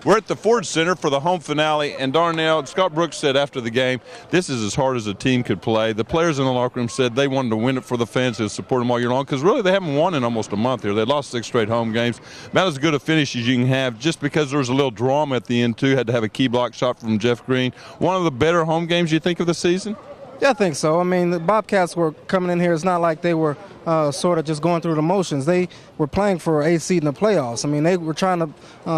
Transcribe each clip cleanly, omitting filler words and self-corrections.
We're at the Ford Center for the home finale, and Darnell, Scott Brooks said after the game, this is as hard as a team could play. The players in the locker room said they wanted to win it for the fans who support them all year long, because really they haven't won in almost a month here. They lost 6 straight home games. About as good a finish as you can have, just because there was a little drama at the end, too. Had to have a key block shot from Jeff Green. One of the better home games you think of the season? Yeah, I think so. I mean, the Bobcats were coming in here. It's not like they were sort of just going through the motions. They were playing for a seed in the playoffs. I mean, they were trying to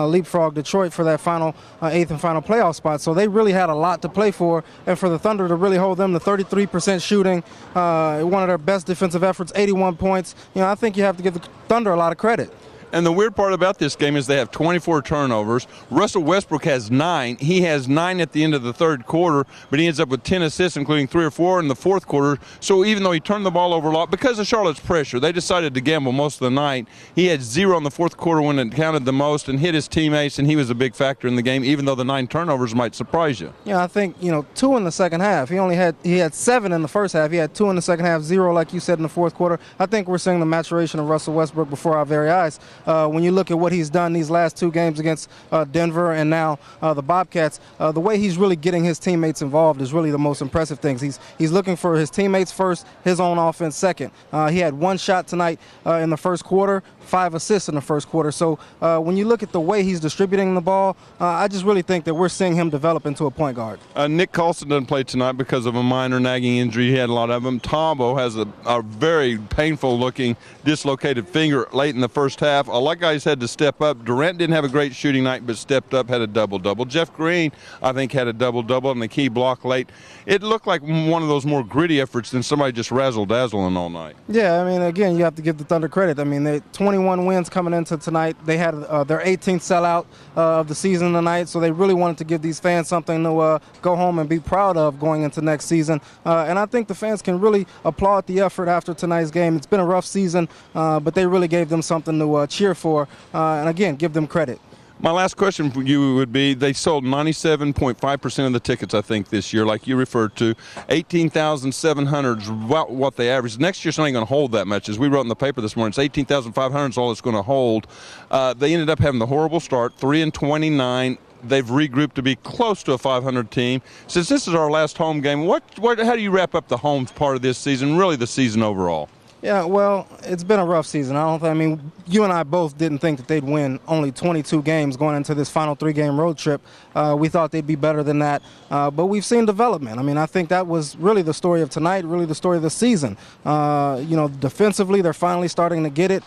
leapfrog Detroit for that final 8th and final playoff spot. So they really had a lot to play for. And for the Thunder to really hold them to 33% shooting, one of their best defensive efforts, 81 points. I think you have to give the Thunder a lot of credit. And the weird part about this game is they have 24 turnovers. Russell Westbrook has 9. He has 9 at the end of the third quarter, but he ends up with 10 assists, including 3 or 4 in the fourth quarter. So even though he turned the ball over a lot, because of Charlotte's pressure, they decided to gamble most of the night. He had 0 in the fourth quarter when it counted the most and hit his teammates, and he was a big factor in the game, even though the 9 turnovers might surprise you. Yeah, I think, 2 in the second half. He had 7 in the first half. He had 2 in the second half, 0, like you said, in the fourth quarter. I think we're seeing the maturation of Russell Westbrook before our very eyes. When you look at what he's done these last 2 games against Denver and now the Bobcats, the way he's really getting his teammates involved is really the most impressive things. He's looking for his teammates first, his own offense second. He had 1 shot tonight in the first quarter, 5 assists in the first quarter. So when you look at the way he's distributing the ball, I just really think that we're seeing him develop into a point guard. Nick Colson doesn't play tonight because of a minor nagging injury. He had a lot of them. Tombo has a very painful-looking dislocated finger late in the first half. A lot of guys had to step up. Durant didn't have a great shooting night, but stepped up, had a double-double. Jeff Green, I think, had a double-double on the key block late. It looked like one of those more gritty efforts than somebody just razzle-dazzling all night. Yeah, I mean, again, you have to give the Thunder credit. I mean, they 21 wins coming into tonight. They had their 18th sellout of the season tonight, so they really wanted to give these fans something to go home and be proud of going into next season. And I think the fans can really applaud the effort after tonight's game. It's been a rough season, but they really gave them something to cheer for. And again, give them credit. My last question for you would be, they sold 97.5% of the tickets, I think, this year, like you referred to. 18,700 is what they averaged. Next year's not going to hold that much. As we wrote in the paper this morning, it's 18,500 is all it's going to hold. They ended up having the horrible start, 3-29. They've regrouped to be close to a 500 team. Since this is our last home game, how do you wrap up the home part of this season, really the season overall? Yeah, well, it's been a rough season. I mean, you and I both didn't think that they'd win only 22 games going into this final 3-game road trip. We thought they'd be better than that, but we've seen development. I mean, I think that was really the story of tonight, really the story of the season. Defensively, they're finally starting to get it.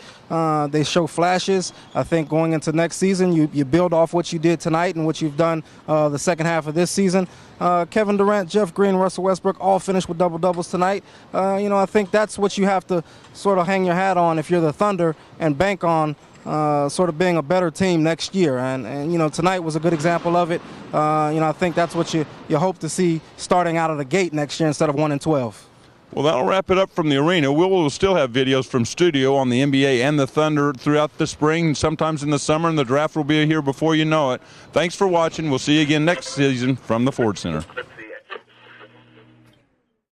They show flashes. I think going into next season, you build off what you did tonight and what you've done the second half of this season. Kevin Durant, Jeff Green, Russell Westbrook all finished with double-doubles tonight. I think that's what you have to sort of hang your hat on if you're the Thunder and bank on sort of being a better team next year. And tonight was a good example of it. I think that's what you hope to see starting out of the gate next year instead of 1-12. Well, that'll wrap it up from the arena. We'll still have videos from studio on the NBA and the Thunder throughout the spring, sometimes in the summer, and the draft will be here before you know it. Thanks for watching. We'll see you again next season from the Ford Center.